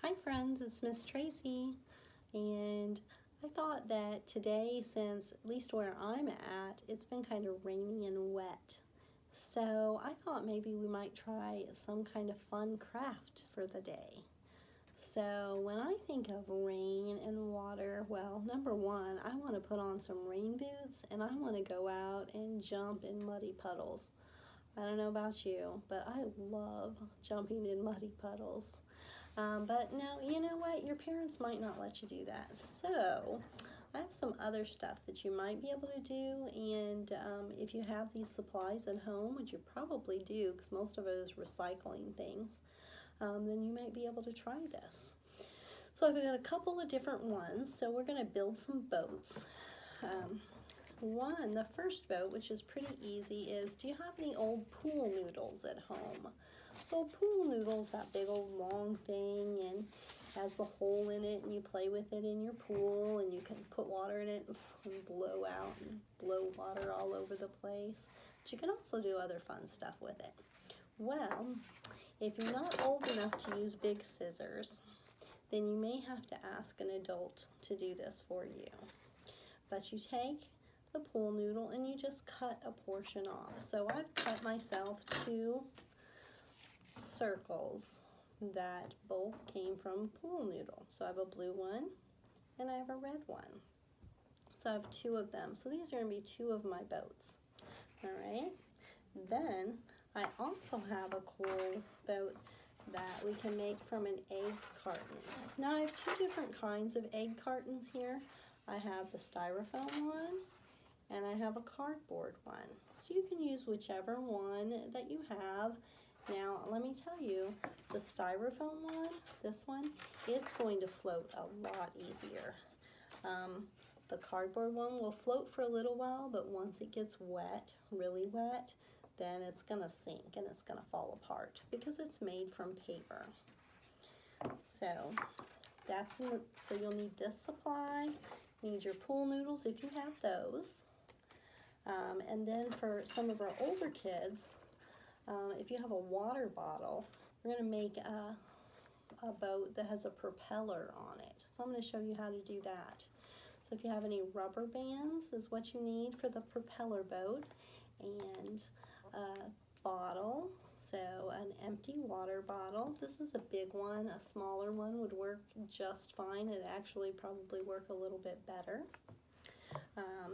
Hi friends, it's Miss Tracy, and I thought that today, since at least where I'm at, it's been kind of rainy and wet, so I thought maybe we might try some kind of fun craft for the day. So when I think of rain and water, well, number one, I want to put on some rain boots and I want to go out and jump in muddy puddles. I don't know about you, but I love jumping in muddy puddles. But now, you know what? Your parents might not let you do that. So, I have some other stuff that you might be able to do. And if you have these supplies at home, which you probably do, because most of it is recycling things, then you might be able to try this. So, I've got a couple of different ones. So, we're going to build some boats. The first boat, which is pretty easy, is do you have any old pool noodles at home? So pool noodles, that big old long thing, and has the hole in it, and you play with it in your pool, and you can put water in it and blow out and blow water all over the place. But you can also do other fun stuff with it. Well, if you're not old enough to use big scissors, then you may have to ask an adult to do this for you. But you take the pool noodle and you just cut a portion off. So I've cut myself 2 circles that both came from pool noodle. So I have a blue one and I have a red one. So I have 2 of them. So these are going to be 2 of my boats. All right. Then I also have a cool boat that we can make from an egg carton. Now I have 2 different kinds of egg cartons here. I have the styrofoam one and I have a cardboard one. So you can use whichever one that you have. Now, let me tell you, the styrofoam one, this one, it's going to float a lot easier. The cardboard one will float for a little while, but once it gets wet, really wet, then it's going to sink and it's going to fall apart because it's made from paper. So, so you'll need this supply. You need your pool noodles if you have those. And then for some of our older kids, if you have a water bottle, we're going to make a boat that has a propeller on it. So I'm going to show you how to do that. So if you have any rubber bands is what you need for the propeller boat, and a bottle, so an empty water bottle. This is a big one. A smaller one would work just fine. It'd actually probably work a little bit better.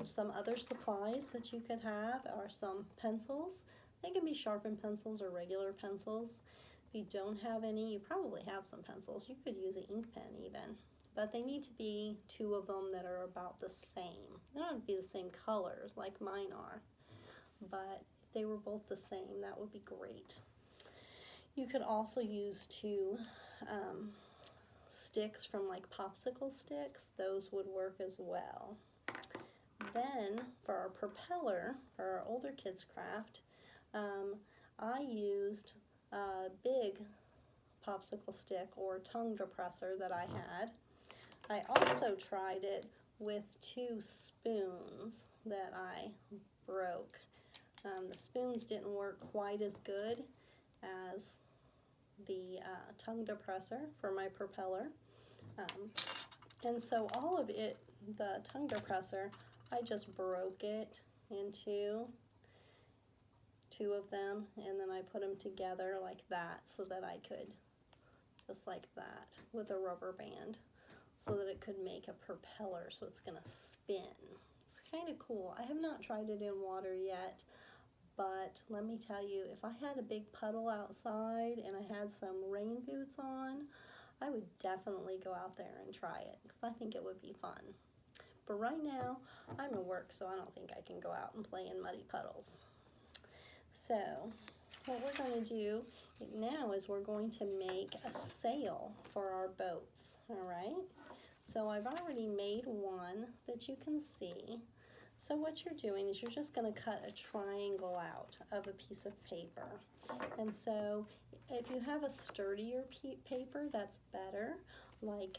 Some other supplies that you could have are some pencils. They can be sharpened pencils or regular pencils. If you don't have any, you probably have some pencils. You could use an ink pen even. But they need to be 2 of them that are about the same. They don't have to be the same colors like mine are. But if they were both the same, that would be great. You could also use 2 sticks from like popsicle sticks. Those would work as well. Then for our propeller, for our older kids craft, I used a big popsicle stick or tongue depressor that I had. I also tried it with 2 spoons that I broke. The spoons didn't work quite as good as the tongue depressor for my propeller. And so all of it, the tongue depressor, I just broke it into 2 of them, and then I put them together like that so that I could, just like that, with a rubber band, so that it could make a propeller, so it's going to spin. It's kind of cool. I have not tried it in water yet, but let me tell you, if I had a big puddle outside and I had some rain boots on, I would definitely go out there and try it, because I think it would be fun. But right now, I'm at work, so I don't think I can go out and play in muddy puddles. So, what we're going to do now is we're going to make a sail for our boats, all right? So I've already made one that you can see. So what you're doing is you're just going to cut a triangle out of a piece of paper. And so if you have a sturdier paper, that's better, like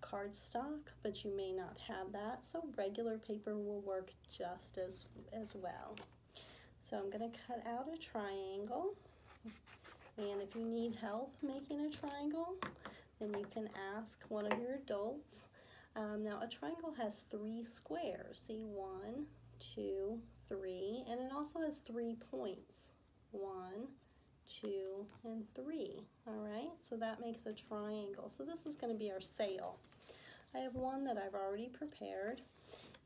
cardstock, but you may not have that. So regular paper will work just as well. So I'm going to cut out a triangle. And if you need help making a triangle, then you can ask one of your adults. Now a triangle has 3 squares. See, 1, 2, 3, and it also has 3 points. 1, 2, and 3. All right, so that makes a triangle. So this is going to be our sail. I have one that I've already prepared,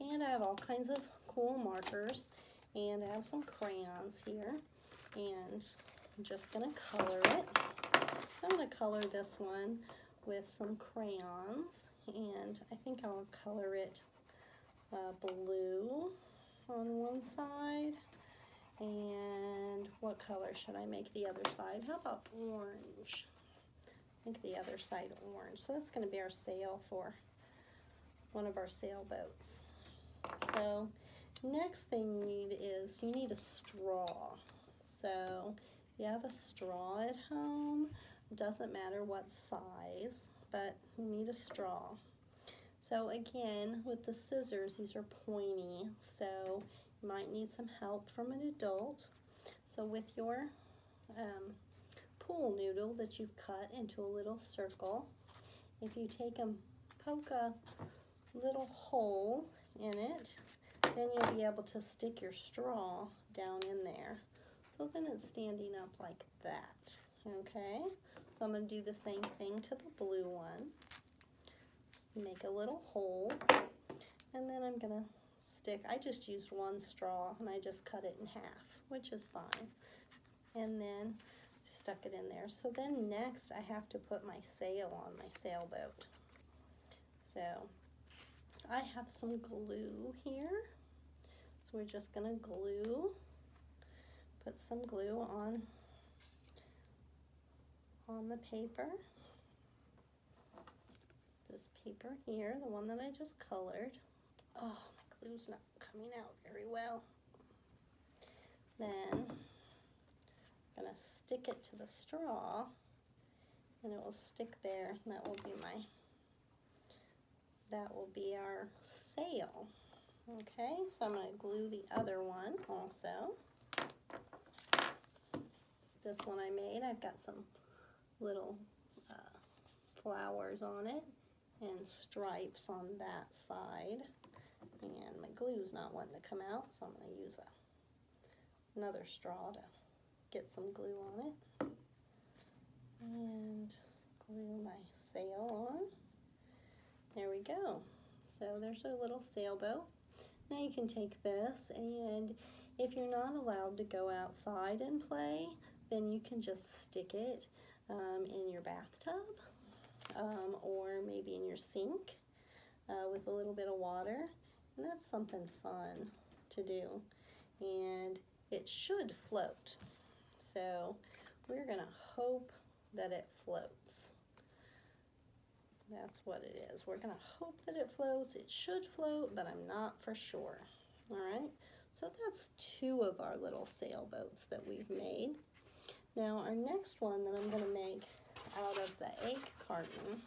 and I have all kinds of cool markers, and I have some crayons here, and I'm just going to color it. I'm going to color this one with some crayons, and I think I'll color it blue on one side. And what color should I make the other side? How about orange? Make the other side orange. So that's going to be our sail for one of our sailboats. So next thing you need is you need a straw. So you have a straw at home. It doesn't matter what size, but you need a straw. So again, with the scissors, these are pointy, so you might need some help from an adult. So with your pool noodle that you've cut into a little circle, if you take and poke a little hole in it, then you'll be able to stick your straw down in there. So then it's standing up like that, okay? So I'm going to do the same thing to the blue one. Just make a little hole, and then I'm going to stick, I just used one straw and I just cut it in half, which is fine. And then stuck it in there. So then next I have to put my sail on my sailboat. So I have some glue here. So we're just going to put some glue on the paper. This paper here, the one that I just colored. Oh, my glue's not coming out very well. Then I'm going to stick it to the straw, and it will stick there, and that will be our sail. Okay, so I'm going to glue the other one also. This one I made, I've got some little flowers on it and stripes on that side. And my glue's not wanting to come out, so I'm going to use another straw to get some glue on it. And glue my sail on. There we go. So there's a little sailboat. Now you can take this, and if you're not allowed to go outside and play, then you can just stick it in your bathtub or maybe in your sink with a little bit of water. And that's something fun to do. And it should float. So we're going to hope that it floats. That's what it is. We're going to hope that it floats. It should float, but I'm not for sure. All right. So that's 2 of our little sailboats that we've made. Now our next one that I'm going to make out of the egg carton,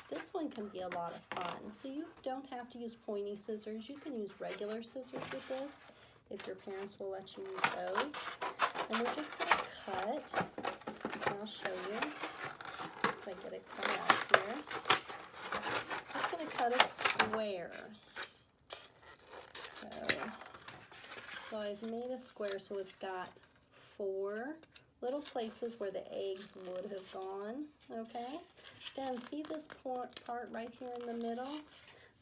this one can be a lot of fun. So you don't have to use pointy scissors. You can use regular scissors with this if your parents will let you use those. And we're just going to cut, and I'll show you if I get it cut out here. I'm just going to cut a square. So I've made a square so it's got 4 little places where the eggs would have gone, okay? Then see this part right here in the middle?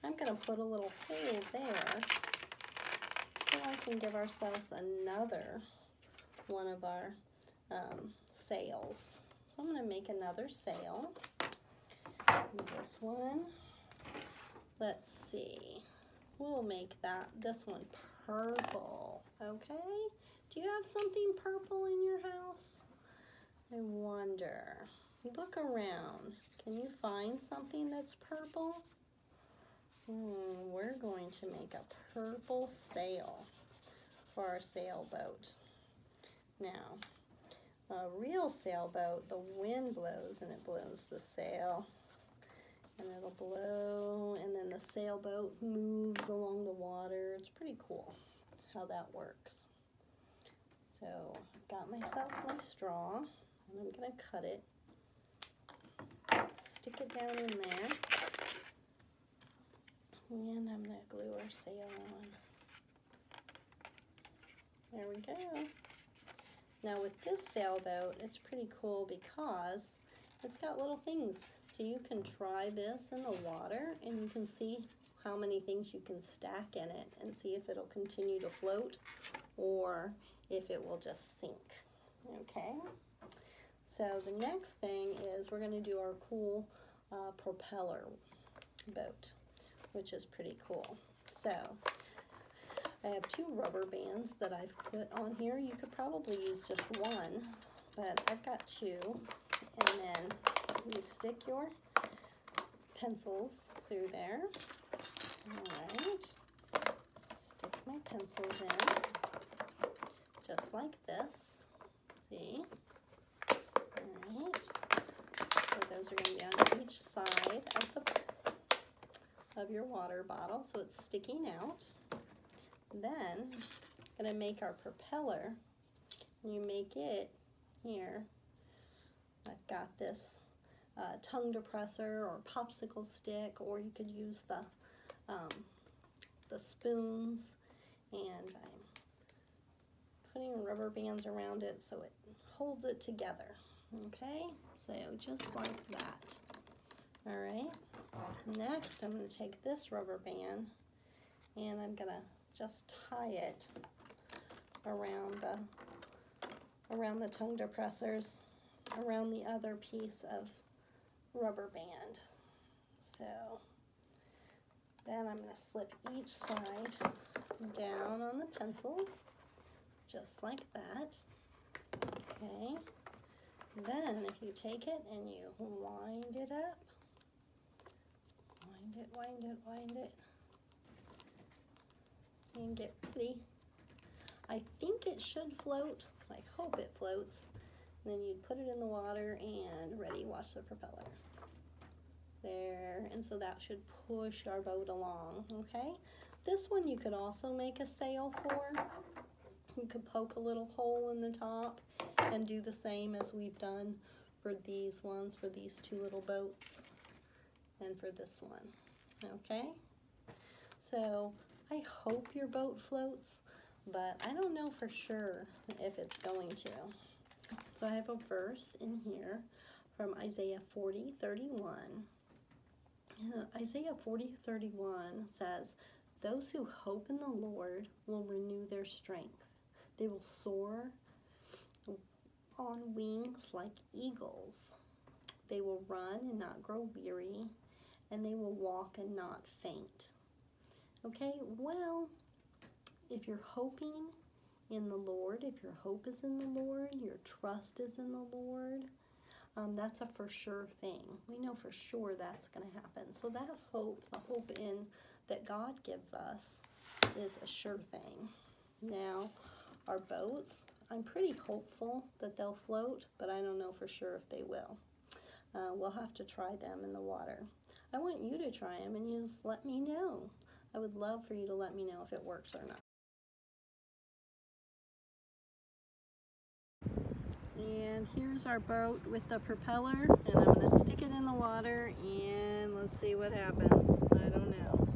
I'm going to put a little hole there so I can give ourselves another one of our sails. So I'm going to make another sail. This one, let's see, we'll make this one purple, okay? Do you have something purple in your house? I wonder. Look around. Can you find something that's purple? We're going to make a purple sail for our sailboat. Now, a real sailboat, the wind blows and it blows the sail. And it'll blow, and then the sailboat moves along the water. It's pretty cool how that works. So I've got myself my straw, and I'm going to cut it, stick it down in there. And I'm going to glue our sail on. There we go. Now with this sailboat, it's pretty cool because it's got little things. So you can try this in the water and you can see how many things you can stack in it and see if it'll continue to float or if it will just sink. Okay? So the next thing is we're going to do our cool propeller boat, which is pretty cool. So I have 2 rubber bands that I've put on here. You could probably use just one, but I've got 2. And then you stick your pencils through there. Alright. Stick my pencils in, just like this. See? Alright. So those are going to be on each side of your water bottle, so it's sticking out. Then I'm going to make our propeller. You make it here. I've got this tongue depressor or popsicle stick, or you could use the spoons, and I'm putting rubber bands around it so it holds it together. Okay, so just like that. All right. Next, I'm going to take this rubber band and I'm going to just tie it around the tongue depressors, around the other piece of rubber band. So then I'm going to slip each side down on the pencils, just like that. Okay. Then if you take it and you wind it up, wind it, and get ready. I think it should float. I hope it floats. And then you'd put it in the water and ready, watch the propeller. There, and so that should push our boat along, okay? This one you could also make a sail for. You could poke a little hole in the top and do the same as we've done for these ones, for these 2 little boats, and for this one, okay? So I hope your boat floats, but I don't know for sure if it's going to. So I have a verse in here from Isaiah 40:31. Isaiah 40:31 says, "Those who hope in the Lord will renew their strength. They will soar on wings like eagles. They will run and not grow weary, and they will walk and not faint." Okay, well, if you're hoping in the Lord, if your hope is in the Lord, your trust is in the Lord, that's a for sure thing. We know for sure that's going to happen. So that hope, the hope in that God gives us, is a sure thing. Now, our boats, I'm pretty hopeful that they'll float, but I don't know for sure if they will. We'll have to try them in the water. I want you to try them and you just let me know. I would love for you to let me know if it works or not. And here's our boat with the propeller, and I'm going to stick it in the water and let's see what happens. I don't know.